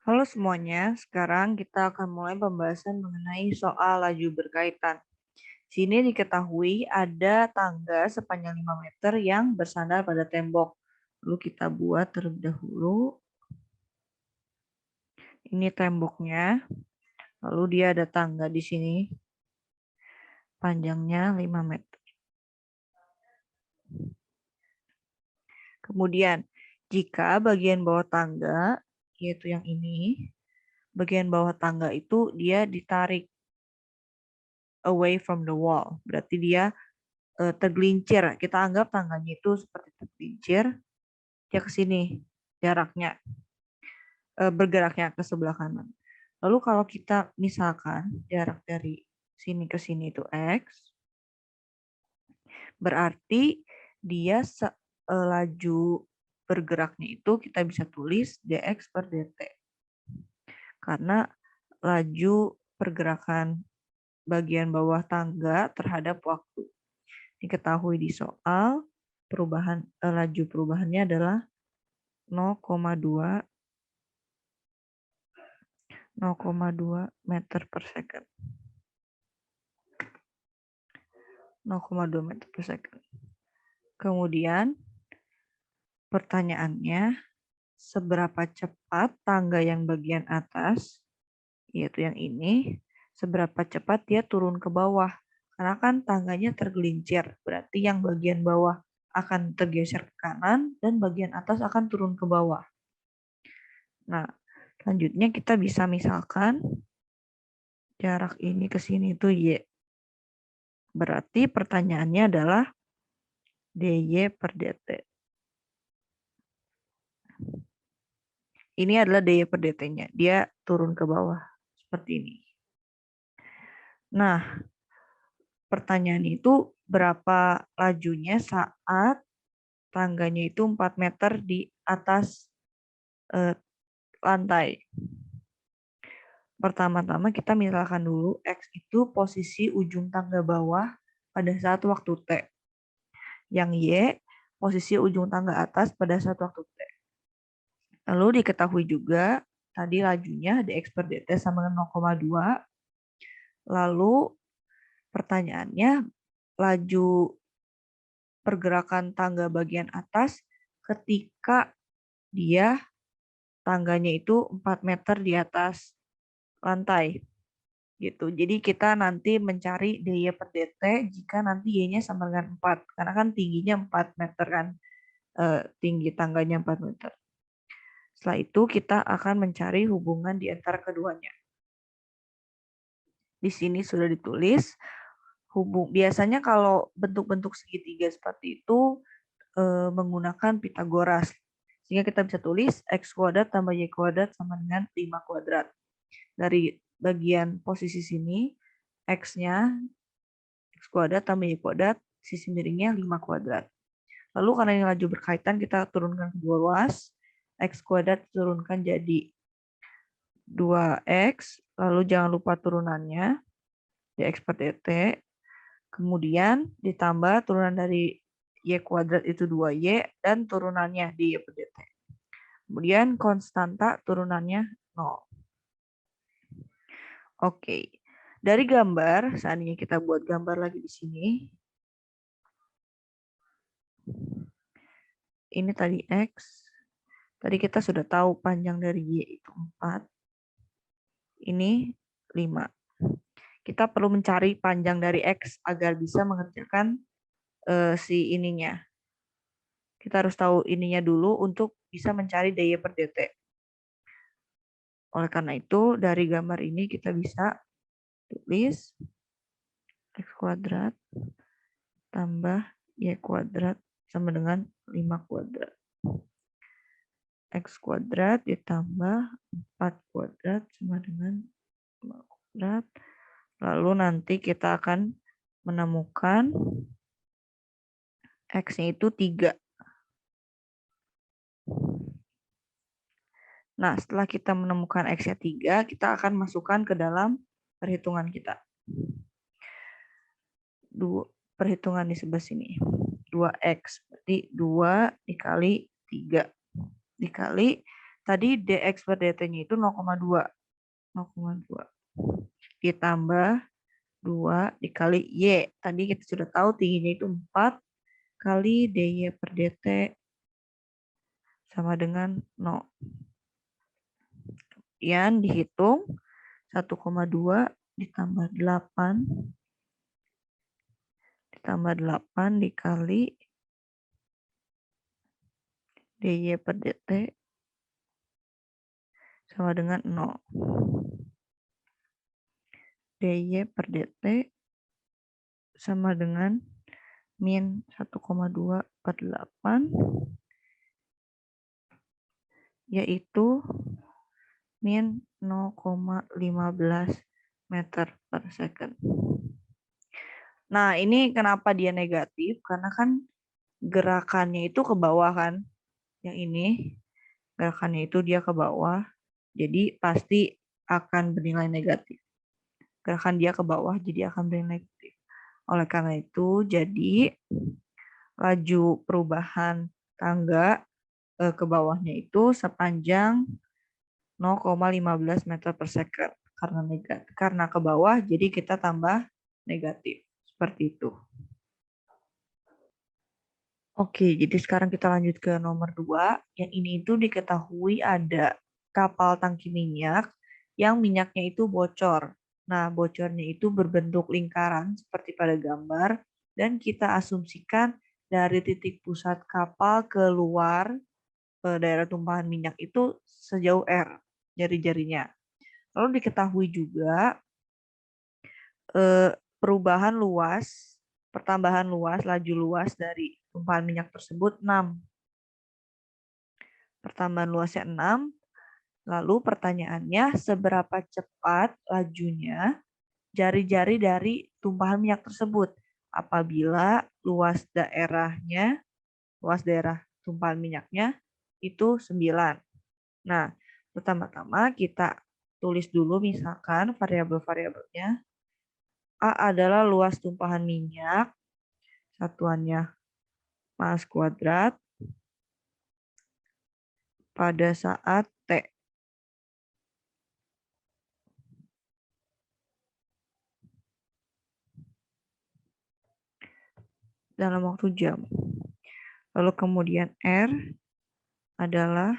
Halo semuanya, sekarang kita akan mulai pembahasan mengenai soal laju berkaitan. Sini diketahui ada tangga sepanjang 5 meter yang bersandar pada tembok. Lalu kita buat terlebih dahulu. Ini temboknya, lalu dia ada tangga di sini. Panjangnya 5 meter. Kemudian, jika bagian bawah tangga, yaitu yang ini, bagian bawah tangga itu dia ditarik away from the wall. Berarti dia tergelincir. Kita anggap tangganya itu seperti tergelincir, dia ke sini jaraknya, bergeraknya ke sebelah kanan. Lalu kalau kita misalkan jarak dari sini ke sini itu X, berarti dia laju bergeraknya itu kita bisa tulis dx per dt. Karena laju pergerakan bagian bawah tangga terhadap waktu. Diketahui di soal laju perubahannya adalah 0,2 meter per second. 0,2 meter per second. Kemudian pertanyaannya, seberapa cepat tangga yang bagian atas, yaitu yang ini, seberapa cepat dia turun ke bawah? Karena kan tangganya tergelincir, berarti yang bagian bawah akan tergeser ke kanan dan bagian atas akan turun ke bawah. Nah, selanjutnya kita bisa misalkan jarak ini ke sini itu Y. Berarti pertanyaannya adalah dy per dt. Ini adalah dy per dt-nya. Dia turun ke bawah seperti ini. Nah, pertanyaan itu berapa lajunya saat tangganya itu 4 meter di atas lantai. Pertama-tama kita misalkan dulu X itu posisi ujung tangga bawah pada saat waktu T. Yang Y posisi ujung tangga atas pada saat waktu T. Lalu diketahui juga tadi lajunya dx per dt sama dengan 0,2. Lalu pertanyaannya, laju pergerakan tangga bagian atas ketika dia tangganya itu 4 meter di atas lantai. Gitu. Jadi kita nanti mencari dy per dt jika nanti y-nya sama dengan 4. Karena kan tingginya 4 meter kan. Tinggi tangganya 4 meter. Setelah itu kita akan mencari hubungan di antara keduanya. Di sini sudah ditulis biasanya kalau bentuk-bentuk segitiga seperti itu menggunakan Pitagoras. Sehingga kita bisa tulis x kuadrat tambah y kuadrat sama dengan 5 kuadrat. Dari bagian posisi sini, x-nya x kuadrat tambah y kuadrat, sisi miringnya 5 kuadrat. Lalu karena ini laju berkaitan, kita turunkan kedua ruas. X kuadrat turunkan jadi 2x, lalu jangan lupa turunannya, dx per dt. Kemudian ditambah turunan dari y kuadrat itu 2y, dan turunannya di y per dt. Kemudian konstanta turunannya 0. Oke, dari gambar, seandainya kita buat gambar lagi di sini, ini tadi X, tadi kita sudah tahu panjang dari Y itu 4, ini 5. Kita perlu mencari panjang dari X agar bisa mengerjakan si ininya. Kita harus tahu ininya dulu untuk bisa mencari dy per dt. Oleh karena itu, dari gambar ini kita bisa tulis x kuadrat tambah y kuadrat sama dengan 5 kuadrat. X kuadrat ditambah 4 kuadrat sama dengan 5 kuadrat. Lalu nanti kita akan menemukan X-nya itu 3. Nah, setelah kita menemukan X-nya 3, kita akan masukkan ke dalam perhitungan kita. Perhitungan di sebelah sini. 2X, berarti 2 dikali 3. Dikali, tadi dx per dt-nya itu 0,2. 0,2 ditambah 2 dikali Y. Tadi kita sudah tahu tingginya itu 4 kali dy per dt sama dengan 0. Kemudian dihitung 1,2 ditambah 8 dikali dy per dt sama dengan 0. dy per dt sama dengan min 1,2 per 8 yaitu min 0,15 meter per second. Nah, ini kenapa dia negatif? Karena kan gerakannya itu ke bawah kan. Yang ini gerakannya itu dia ke bawah. Jadi pasti akan bernilai negatif. Gerakan dia ke bawah jadi akan bernilai negatif. Oleh karena itu, jadi laju perubahan tangga ke bawahnya itu sepanjang 0,15 meter per second. Karena negatif, karena ke bawah, jadi kita tambah negatif. Seperti itu. Oke, jadi sekarang kita lanjut ke nomor 2. Yang ini itu diketahui ada kapal tangki minyak yang minyaknya itu bocor. Nah, bocornya itu berbentuk lingkaran seperti pada gambar. Dan kita asumsikan dari titik pusat kapal keluar daerah tumpahan minyak itu sejauh R, jari-jarinya. Lalu diketahui juga perubahan luas, pertambahan luas, laju luas dari tumpahan minyak tersebut 6. Pertambahan luasnya 6. Lalu pertanyaannya, seberapa cepat lajunya jari-jari dari tumpahan minyak tersebut apabila luas daerah tumpahan minyaknya itu 9. Nah, pertama-tama kita tulis dulu misalkan variabel-variabelnya. A adalah luas tumpahan minyak, satuannya mass kuadrat pada saat T. Dalam waktu jam. Lalu kemudian R adalah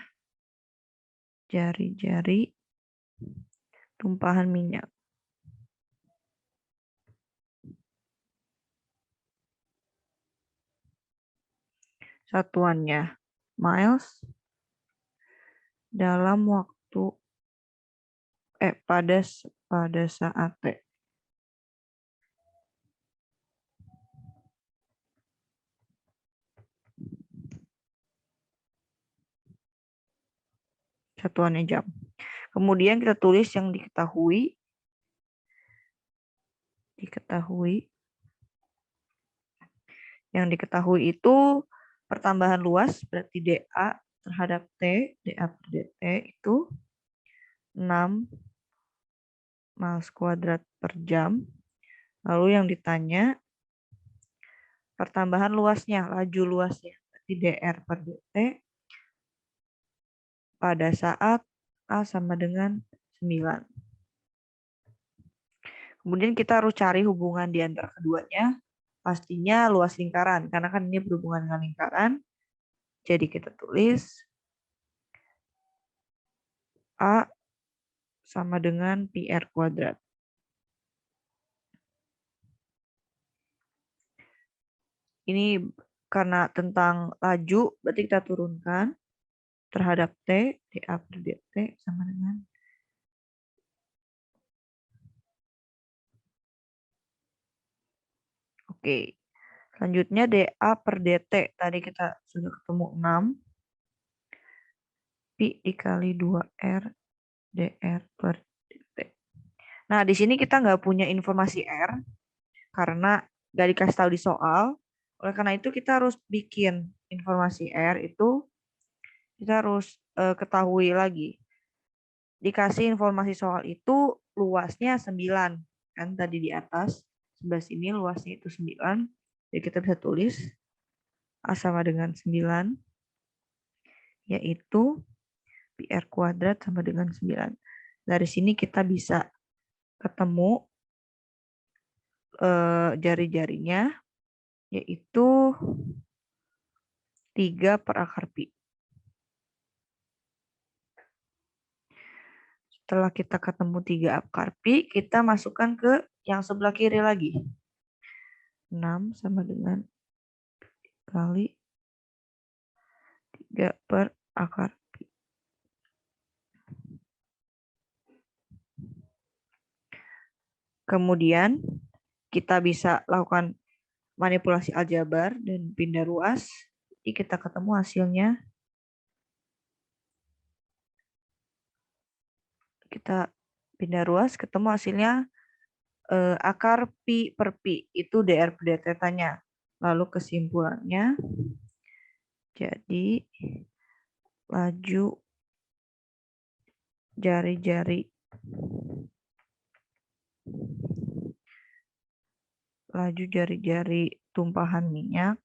jari-jari tumpahan minyak. Satuannya miles dalam waktu pada saat T. Satuannya jam. Kemudian kita tulis yang diketahui. Yang diketahui itu pertambahan luas berarti dA terhadap T, dA per dt itu 6 miles kuadrat per jam. Lalu yang ditanya pertambahan luasnya, laju luasnya, berarti dr per dt pada saat A sama dengan 9. Kemudian kita harus cari hubungan di antara keduanya. Pastinya luas lingkaran, karena kan ini berhubungan dengan lingkaran. Jadi kita tulis A sama dengan PR kuadrat. Ini karena tentang laju, berarti kita turunkan terhadap T, dA per dt sama dengan Oke. Selanjutnya dA per dt. Tadi kita sudah ketemu 6. Pi dikali 2R dr per dt. Nah, di sini kita nggak punya informasi R karena nggak dikasih tahu di soal. Oleh karena itu kita harus bikin informasi R itu, kita harus ketahui lagi. Dikasih informasi soal itu luasnya 9. Kan tadi di atas. Sebelah sini luasnya itu 9. Jadi kita bisa tulis A sama dengan 9. Yaitu Pi pi R kuadrat sama dengan 9. Dari sini kita bisa ketemu jari-jarinya, yaitu 3 per akar pi. Setelah kita ketemu 3 akar pi, kita masukkan ke yang sebelah kiri lagi. 6 sama dengan kali 3 per akar pi. Kemudian kita bisa lakukan manipulasi aljabar dan pindah ruas. Jadi kita ketemu hasilnya. Kita pindah ruas, ketemu hasilnya akar pi per pi. Itu dr per d tetanya. Lalu kesimpulannya, jadi laju jari-jari tumpahan minyak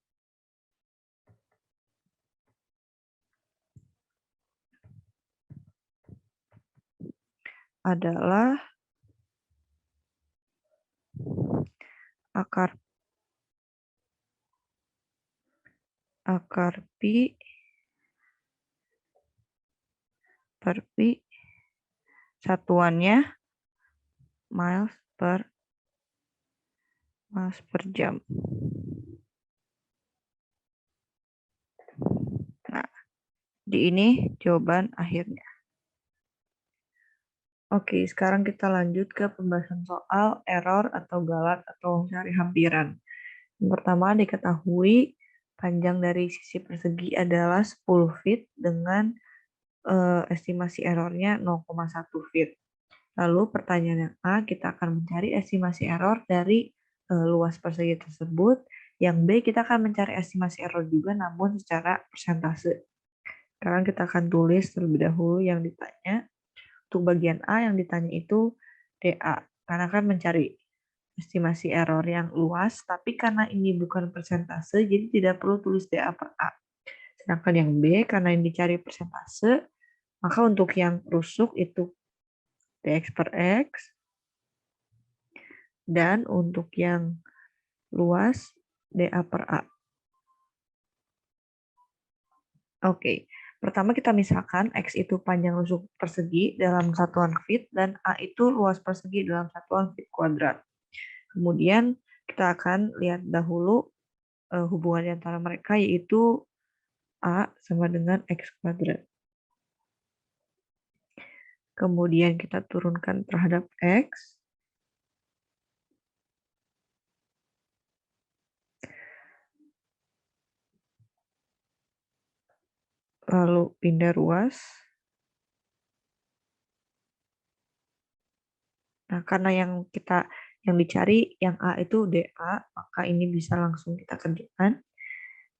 adalah akar pi per pi, satuannya miles per jam. Nah, di ini jawaban akhirnya. Oke, sekarang kita lanjut ke pembahasan soal error atau galat atau cari hampiran. Yang pertama, diketahui panjang dari sisi persegi adalah 10 feet dengan estimasi errornya 0,1 feet. Lalu pertanyaan yang A, kita akan mencari estimasi error dari luas persegi tersebut. Yang B, kita akan mencari estimasi error juga namun secara persentase. Sekarang kita akan tulis terlebih dahulu yang ditanya. Untuk bagian A yang ditanya itu DA. Karena kan mencari estimasi error yang luas, tapi karena ini bukan persentase, jadi tidak perlu tulis DA per A. Sedangkan yang B, karena ini dicari persentase, maka untuk yang rusuk itu DX per X, dan untuk yang luas DA per A. Oke, pertama kita misalkan X itu panjang rusuk persegi dalam satuan feet, dan A itu luas persegi dalam satuan feet kuadrat. Kemudian kita akan lihat dahulu hubungan antara mereka, yaitu A sama dengan X kuadrat. Kemudian kita turunkan terhadap X. Lalu pindah ruas. Nah, karena yang dicari yang A itu DA, maka ini bisa langsung kita kerjakan.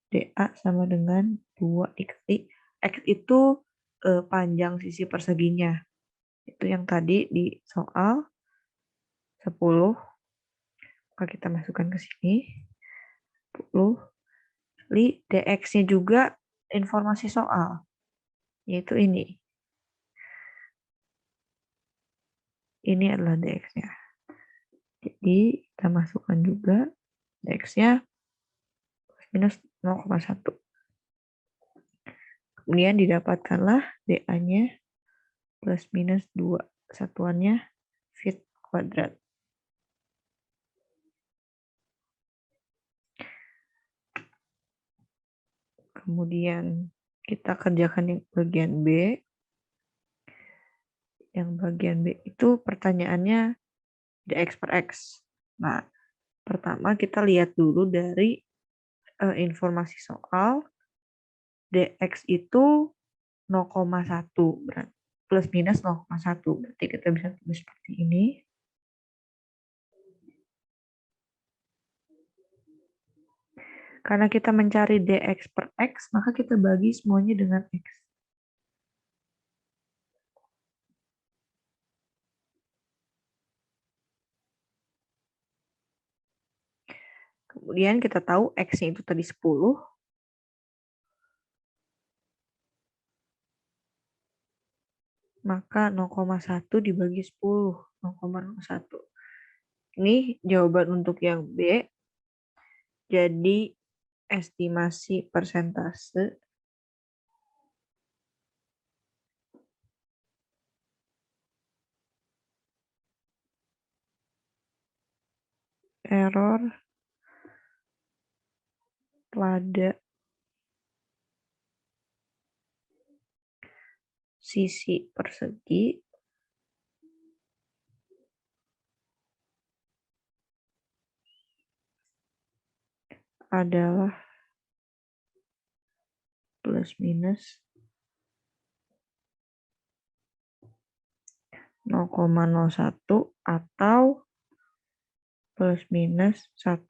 DA sama dengan 2 dikali X itu panjang sisi perseginya. Itu yang tadi di soal 10. Maka kita masukkan ke sini. 10. DX-nya juga informasi soal, yaitu ini. Ini adalah DX-nya. Jadi kita masukkan juga DX-nya minus 0,1. Kemudian didapatkanlah DA-nya plus minus 2. Satuannya feet kuadrat. Kemudian kita kerjakan yang bagian B. Yang bagian B itu pertanyaannya DX per X. Nah, pertama kita lihat dulu dari informasi soal. DX itu 0,1 berarti plus minus 0,1. Berarti kita bisa tulis seperti ini. Karena kita mencari DX per X, maka kita bagi semuanya dengan X. Kemudian kita tahu X-nya itu tadi 10. maka 0,1 dibagi 10, 0,01. Ini jawaban untuk yang B. Jadi estimasi persentase error pada sisi persegi adalah plus minus 0,01 atau plus minus 1%.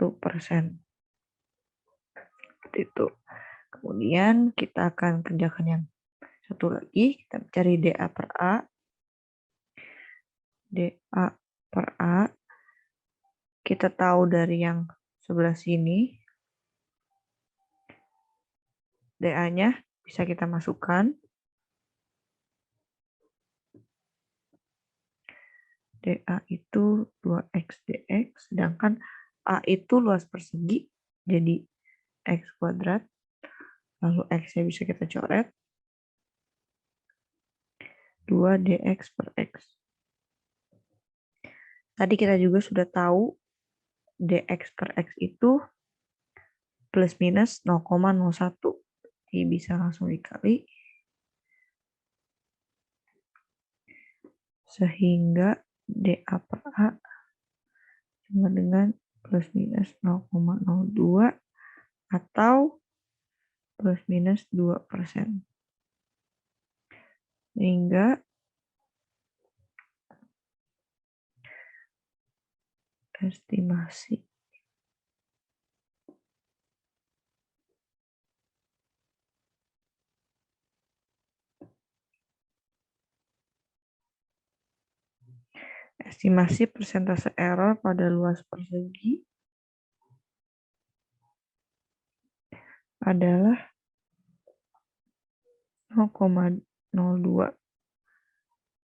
Seperti itu. Kemudian kita akan kerjakan yang satu lagi. Kita cari DA per A. DA per A. Kita tahu dari yang sebelah sini. DA-nya bisa kita masukkan. DA itu 2X dx, sedangkan A itu luas persegi, jadi X kuadrat. Lalu X-nya bisa kita coret. 2 dx per X. Tadi kita juga sudah tahu dx per X itu plus minus 0,01. Jadi bisa langsung dikali. Sehingga DA per A sama dengan plus minus 0,02 atau plus minus 2%. Sehingga estimasi persentase error pada luas persegi adalah 0,02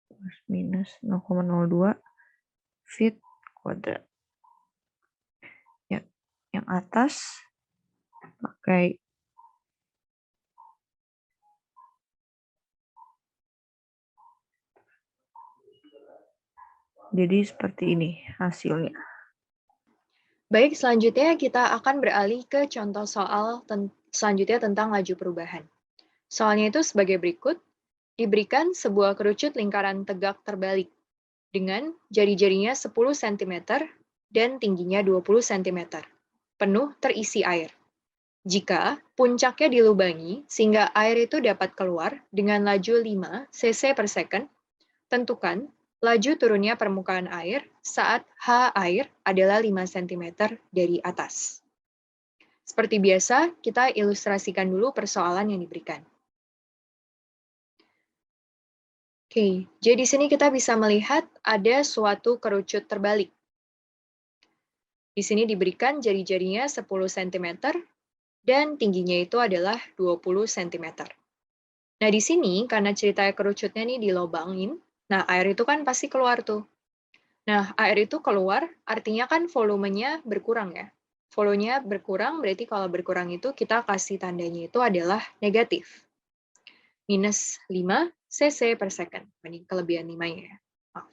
plus minus 0,02 feet kuadrat. Yang atas pakai jadi seperti ini hasilnya. Baik, selanjutnya kita akan beralih ke contoh soal selanjutnya tentang laju perubahan. Soalnya itu sebagai berikut, diberikan sebuah kerucut lingkaran tegak terbalik dengan jari-jarinya 10 cm dan tingginya 20 cm, penuh terisi air. Jika puncaknya dilubangi sehingga air itu dapat keluar dengan laju 5 cc per second, tentukan laju turunnya permukaan air saat H air adalah 5 cm dari atas. Seperti biasa, kita ilustrasikan dulu persoalan yang diberikan. Oke, jadi di sini kita bisa melihat ada suatu kerucut terbalik. Di sini diberikan jari-jarinya 10 cm dan tingginya itu adalah 20 cm. Nah, di sini karena ceritanya kerucutnya nih dilobangin, nah air itu kan pasti keluar tuh. Nah, air itu keluar artinya kan volumenya berkurang ya. Volumenya berkurang berarti kalau berkurang itu kita kasih tandanya itu adalah negatif. Minus 5 cc per second. Ini kelebihan 5-nya ya. Maaf.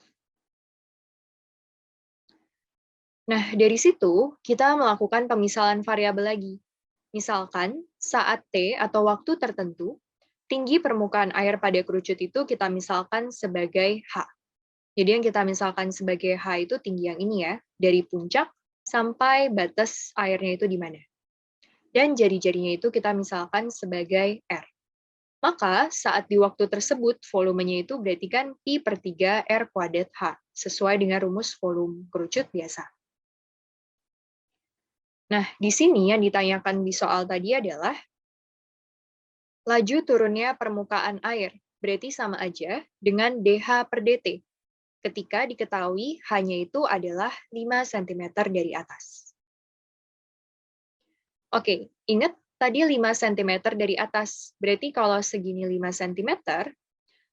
Nah, dari situ kita melakukan pemisalan variabel lagi. Misalkan saat T atau waktu tertentu, tinggi permukaan air pada kerucut itu kita misalkan sebagai H. Jadi yang kita misalkan sebagai H itu tinggi yang ini ya, dari puncak sampai batas airnya itu di mana. Dan jari-jarinya itu kita misalkan sebagai R. Maka saat di waktu tersebut volumenya itu berarti kan Pi per 3 R kuadrat H, sesuai dengan rumus volume kerucut biasa. Nah, di sini yang ditanyakan di soal tadi adalah laju turunnya permukaan air, berarti sama aja dengan dH per dt, ketika diketahui hanya itu adalah 5 cm dari atas. Oke, ingat tadi 5 cm dari atas, berarti kalau segini 5 cm,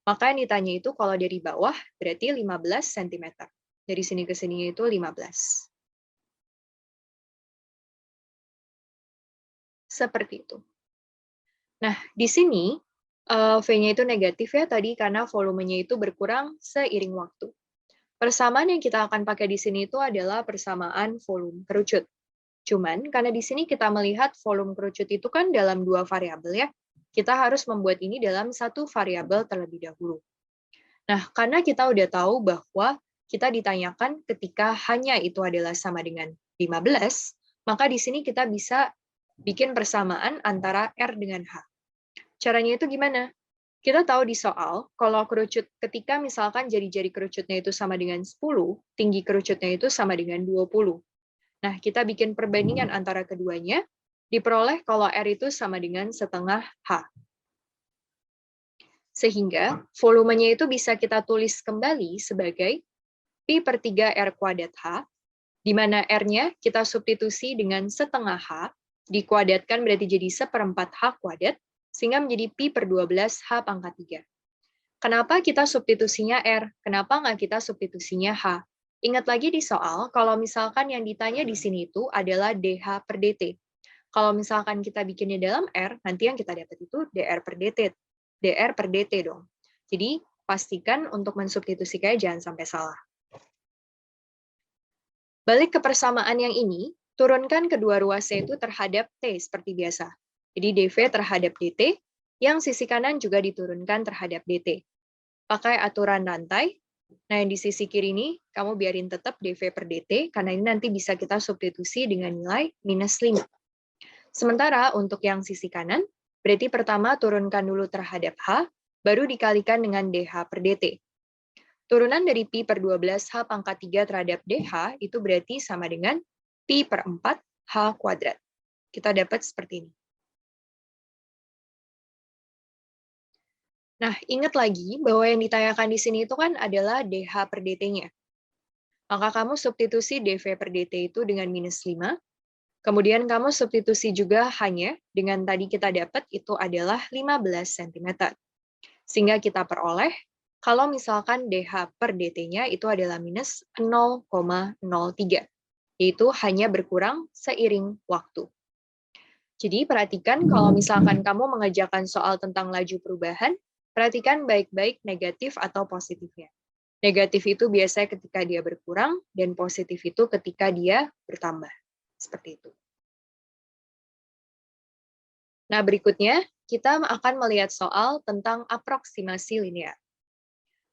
Maka yang ditanya itu kalau dari bawah berarti 15 cm. Dari sini ke sini itu 15. Seperti itu. Nah, di sini V-nya itu negatif ya tadi karena volumenya itu berkurang seiring waktu. Persamaan yang kita akan pakai di sini itu adalah persamaan volume kerucut. Cuman karena di sini kita melihat volume kerucut itu kan dalam dua variabel ya, kita harus membuat ini dalam satu variabel terlebih dahulu. Nah, karena kita udah tahu bahwa kita ditanyakan ketika hanya itu adalah sama dengan 15, maka di sini kita bisa bikin persamaan antara R dengan H. Caranya itu gimana? Kita tahu di soal, kalau kerucut ketika misalkan jari-jari kerucutnya itu sama dengan 10, tinggi kerucutnya itu sama dengan 20. Nah, kita bikin perbandingan antara keduanya, diperoleh kalau R itu sama dengan setengah H. Sehingga volumenya itu bisa kita tulis kembali sebagai Pi per 3 R kuadrat H, di mana R-nya kita substitusi dengan setengah H, dikuadratkan berarti jadi seperempat H kuadrat, sehingga menjadi Pi per 12 H pangkat 3. Kenapa kita substitusinya R? Kenapa nggak kita substitusinya H? Ingat lagi di soal, kalau misalkan yang ditanya di sini itu adalah DH per DT. Kalau misalkan kita bikinnya dalam R, nanti yang kita dapat itu DR per DT. DR per DT dong. Jadi, pastikan untuk mensubstitusikannya jangan sampai salah. Balik ke persamaan yang ini, turunkan kedua ruasnya itu terhadap T seperti biasa. Jadi dV terhadap dt, yang sisi kanan juga diturunkan terhadap dt. Pakai aturan rantai. Nah, yang di sisi kiri ini, kamu biarin tetap dV per dt, karena ini nanti bisa kita substitusi dengan nilai minus 5. Sementara untuk yang sisi kanan, berarti pertama turunkan dulu terhadap H, baru dikalikan dengan dH per dt. Turunan dari Pi per 12 H pangkat 3 terhadap dH itu berarti sama dengan Pi per 4 H kuadrat. Kita dapat seperti ini. Nah, ingat lagi bahwa yang ditanyakan di sini itu kan adalah dH per dt-nya. Maka kamu substitusi dV per dt itu dengan minus 5. Kemudian kamu substitusi juga hanya dengan tadi kita dapat itu adalah 15 cm. Sehingga kita peroleh, kalau misalkan dH per dt-nya itu adalah minus 0,03. Yaitu hanya berkurang seiring waktu. Jadi perhatikan kalau misalkan kamu mengerjakan soal tentang laju perubahan, perhatikan baik-baik negatif atau positifnya. Negatif itu biasanya ketika dia berkurang, dan positif itu ketika dia bertambah. Seperti itu. Nah, berikutnya kita akan melihat soal tentang aproksimasi linear.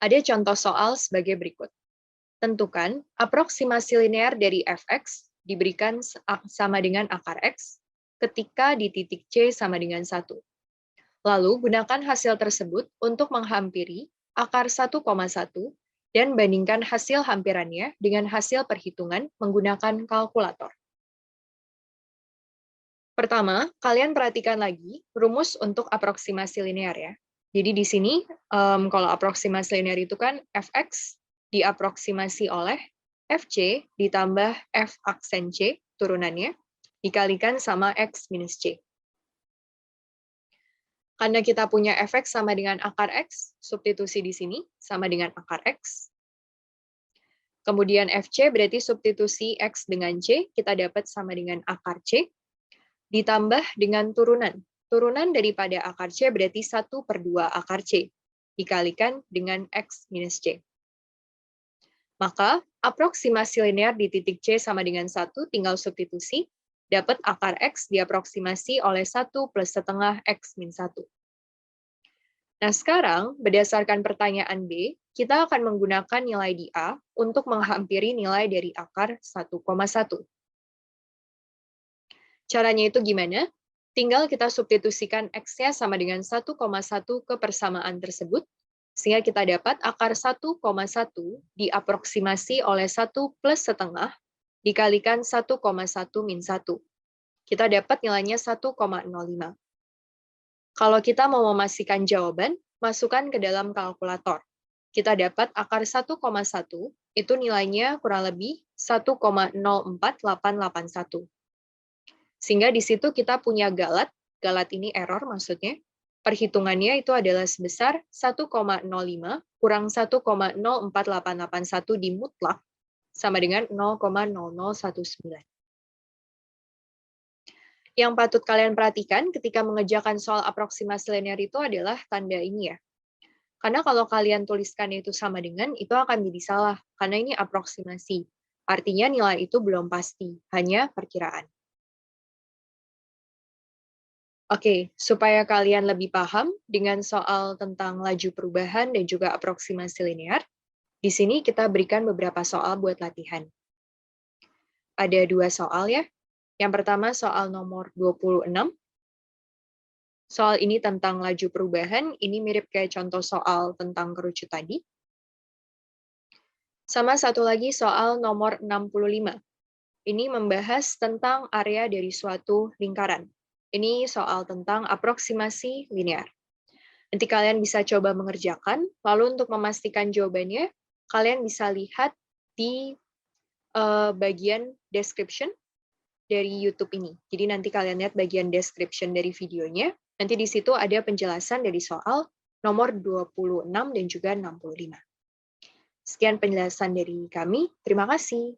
Ada contoh soal sebagai berikut. Tentukan aproksimasi linear dari fx diberikan sama dengan akar x ketika di titik C sama dengan 1. Lalu, gunakan hasil tersebut untuk menghampiri akar 1,1 dan bandingkan hasil hampirannya dengan hasil perhitungan menggunakan kalkulator. Pertama, kalian perhatikan lagi rumus untuk aproksimasi linear ya. Jadi di sini, kalau aproksimasi linear itu kan fx diaproksimasi oleh fc ditambah f aksen c, turunannya, dikalikan sama x minus c. Karena kita punya fx sama dengan akar x, substitusi di sini sama dengan akar x. Kemudian fc berarti substitusi x dengan c, kita dapat sama dengan akar c, ditambah dengan turunan. Turunan daripada akar c berarti 1/2 akar c, dikalikan dengan x minus c. Maka, aproksimasi linear di titik C sama dengan 1, tinggal substitusi, dapat akar X diaproksimasi oleh 1 plus setengah X min 1. Nah, sekarang, berdasarkan pertanyaan B, kita akan menggunakan nilai di A untuk menghampiri nilai dari akar 1,1. Caranya itu gimana? Tinggal kita substitusikan X-nya sama dengan 1,1 ke persamaan tersebut, sehingga kita dapat akar 1,1 diaproksimasi oleh 1 plus setengah dikalikan 1,1 min 1. Kita dapat nilainya 1,05. Kalau kita mau memastikan jawaban, masukkan ke dalam kalkulator. Kita dapat akar 1,1 itu nilainya kurang lebih 1,04881. Sehingga di situ kita punya galat ini error maksudnya, Perhitungannya itu adalah sebesar 1,05 kurang 1,04881 di mutlak sama dengan 0,0019. Yang patut kalian perhatikan ketika mengerjakan soal aproksimasi linear itu adalah tanda ini ya. Karena kalau kalian tuliskan itu sama dengan, itu akan jadi salah, karena ini aproksimasi. Artinya nilai itu belum pasti, hanya perkiraan. Oke, supaya kalian lebih paham dengan soal tentang laju perubahan dan juga aproksimasi linear, di sini kita berikan beberapa soal buat latihan. Ada 2 soal ya. Yang pertama soal nomor 26. Soal ini tentang laju perubahan, ini mirip kayak contoh soal tentang kerucut tadi. Sama satu lagi soal nomor 65. Ini membahas tentang area dari suatu lingkaran. Ini soal tentang aproksimasi linear. Nanti kalian bisa coba mengerjakan, lalu untuk memastikan jawabannya, kalian bisa lihat di bagian description dari YouTube ini. Jadi nanti kalian lihat bagian description dari videonya, nanti di situ ada penjelasan dari soal nomor 26 dan juga 65. Sekian penjelasan dari kami, terima kasih.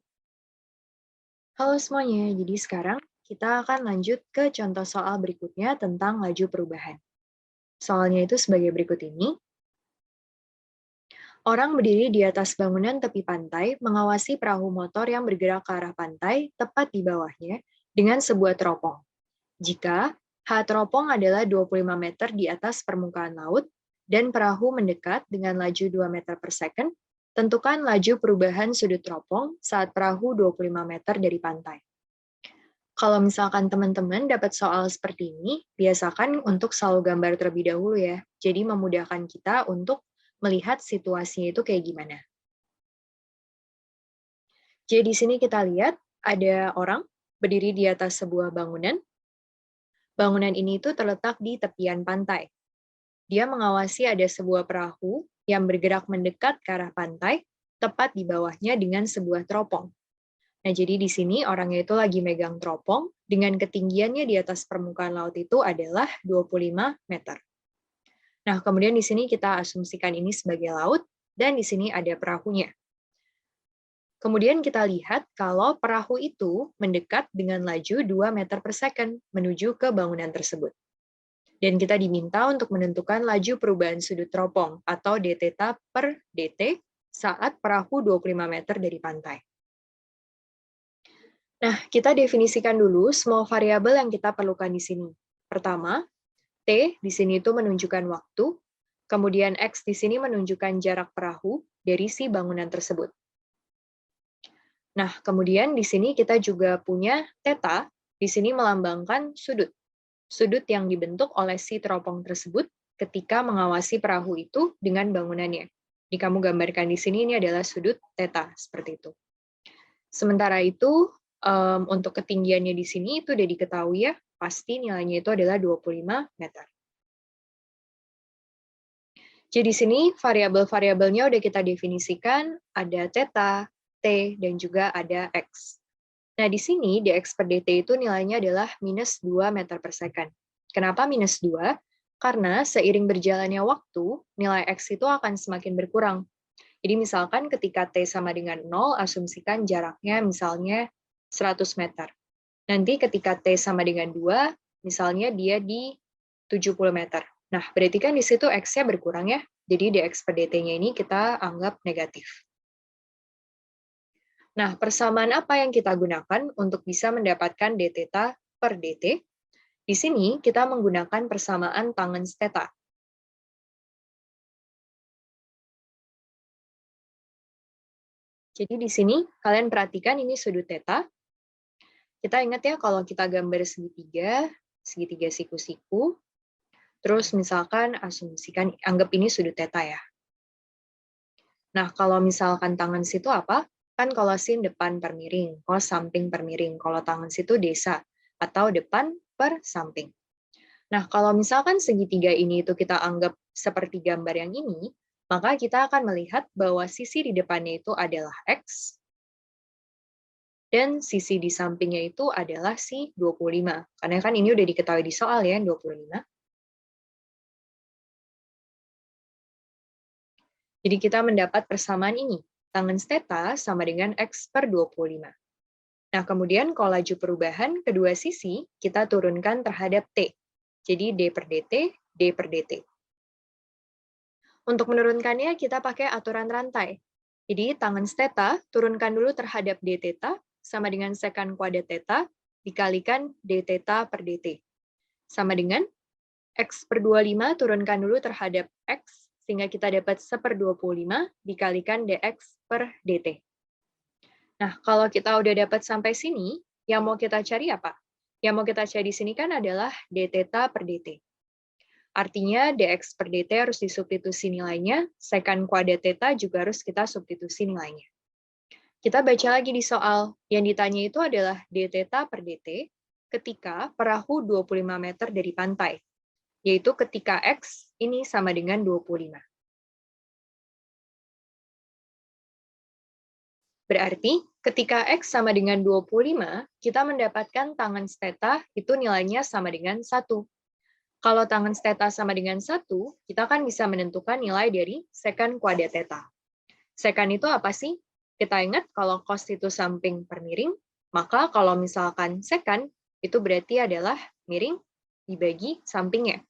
Halo semuanya, jadi sekarang kita akan lanjut ke contoh soal berikutnya tentang laju perubahan. Soalnya itu sebagai berikut ini. Orang berdiri di atas bangunan tepi pantai mengawasi perahu motor yang bergerak ke arah pantai tepat di bawahnya dengan sebuah teropong. Jika H teropong adalah 25 meter di atas permukaan laut dan perahu mendekat dengan laju 2 meter per second, tentukan laju perubahan sudut teropong saat perahu 25 meter dari pantai. Kalau misalkan teman-teman dapat soal seperti ini, biasakan untuk selalu gambar terlebih dahulu ya. Jadi memudahkan kita untuk melihat situasinya itu kayak gimana. Jadi di sini kita lihat ada orang berdiri di atas sebuah bangunan. Bangunan ini itu terletak di tepian pantai. Dia mengawasi ada sebuah perahu yang bergerak mendekat ke arah pantai, tepat di bawahnya dengan sebuah teropong. Nah, jadi di sini orangnya itu lagi megang teropong, dengan ketinggiannya di atas permukaan laut itu adalah 25 meter. Nah, kemudian di sini kita asumsikan ini sebagai laut, dan di sini ada perahunya. Kemudian kita lihat kalau perahu itu mendekat dengan laju 2 meter per second menuju ke bangunan tersebut. Dan kita diminta untuk menentukan laju perubahan sudut teropong atau dθ per dt saat perahu 25 meter dari pantai. Nah, kita definisikan dulu semua variabel yang kita perlukan di sini. Pertama, T di sini itu menunjukkan waktu, kemudian X di sini menunjukkan jarak perahu dari si bangunan tersebut. Nah, kemudian di sini kita juga punya θ, di sini melambangkan sudut. Sudut yang dibentuk oleh si teropong tersebut ketika mengawasi perahu itu dengan bangunannya. Jadi kamu gambarkan di sini ini adalah sudut θ, seperti itu. Sementara itu, untuk ketinggiannya di sini itu udah diketahui ya, pasti nilainya itu adalah 25 meter. Jadi di sini variabel-variabelnya udah kita definisikan, ada θ, T, dan juga ada X. Nah, di sini dx per dt itu nilainya adalah minus 2 meter per second. Kenapa minus 2? Karena seiring berjalannya waktu, nilai X itu akan semakin berkurang. Jadi misalkan ketika T sama dengan 0, asumsikan jaraknya misalnya 100 meter. Nanti ketika T sama dengan 2, misalnya dia di 70 meter. Nah, berarti kan di situ X-nya berkurang ya. Jadi dx per dt-nya ini kita anggap negatif. Nah, persamaan apa yang kita gunakan untuk bisa mendapatkan dθ per dt? Di sini kita menggunakan persamaan tangens θ. Jadi di sini kalian perhatikan ini sudut θ. Kita ingat ya kalau kita gambar segitiga, segitiga siku-siku, terus misalkan asumsikan anggap ini sudut θ ya. Nah, kalau misalkan tangens itu apa? Kan kalau sin depan per miring, cos samping per miring. Kalau tangens itu desa atau depan per samping. Nah, kalau misalkan segitiga ini itu kita anggap seperti gambar yang ini, maka kita akan melihat bahwa sisi di depannya itu adalah X, dan sisi di sampingnya itu adalah si 25. Karena kan ini udah diketahui di soal ya, 25. Jadi kita mendapat persamaan ini. Tangens θ sama dengan X per 25. Nah, kemudian kalau laju perubahan kedua sisi, kita turunkan terhadap T. Jadi D per dt, D per dt. Untuk menurunkannya, kita pakai aturan rantai. Jadi, tangens θ turunkan dulu terhadap dθ sama dengan sekan kuadrat θ dikalikan dθ per dt. Sama dengan X per 25 turunkan dulu terhadap X, sehingga kita dapat 1/25 dikalikan dx per dt. Nah, kalau kita udah dapat sampai sini, yang mau kita cari apa? Yang mau kita cari di sini kan adalah dθ per dt. Artinya dx per dt harus disubstitusi nilainya, sekan kuadrat θ juga harus kita substitusi nilainya. Kita baca lagi di soal, yang ditanya itu adalah dθ per dt ketika perahu 25 meter dari pantai, yaitu ketika X ini sama dengan 25. Berarti, ketika X sama dengan 25, kita mendapatkan tangens θ itu nilainya sama dengan 1. Kalau tangens θ sama dengan 1, kita kan bisa menentukan nilai dari sekan kuadrat θ. Sekan itu apa sih? Kita ingat kalau cos itu samping per miring, maka kalau misalkan sekan, itu berarti adalah miring dibagi sampingnya.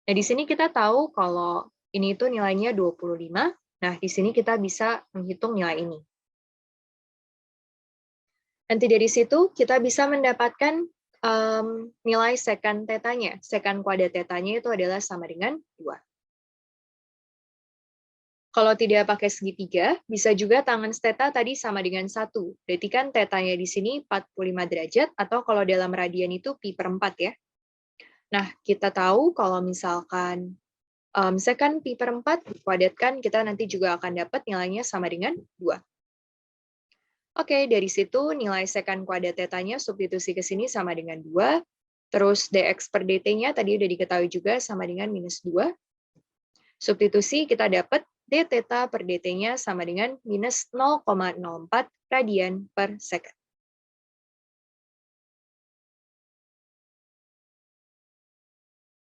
Nah, di sini kita tahu kalau ini itu nilainya 25, nah di sini kita bisa menghitung nilai ini. Nanti dari situ kita bisa mendapatkan nilai sekan θ-nya. Sekan kuadrat θ-nya itu adalah sama dengan 2. Kalau tidak pakai segitiga, bisa juga tangens θ tadi sama dengan 1. Berarti kan θ-nya di sini 45 derajat, atau kalau dalam radian itu pi per 4 ya. Nah, kita tahu kalau misalkan sekan pi per 4 dikuadratkan, kita nanti juga akan dapat nilainya sama dengan 2. Oke, dari situ nilai sekan kuadrat θ-nya substitusi ke sini sama dengan 2. Terus dx per dt-nya tadi udah diketahui juga sama dengan minus 2. Substitusi kita dapat dθ per dt-nya sama dengan minus 0,04 radian per second.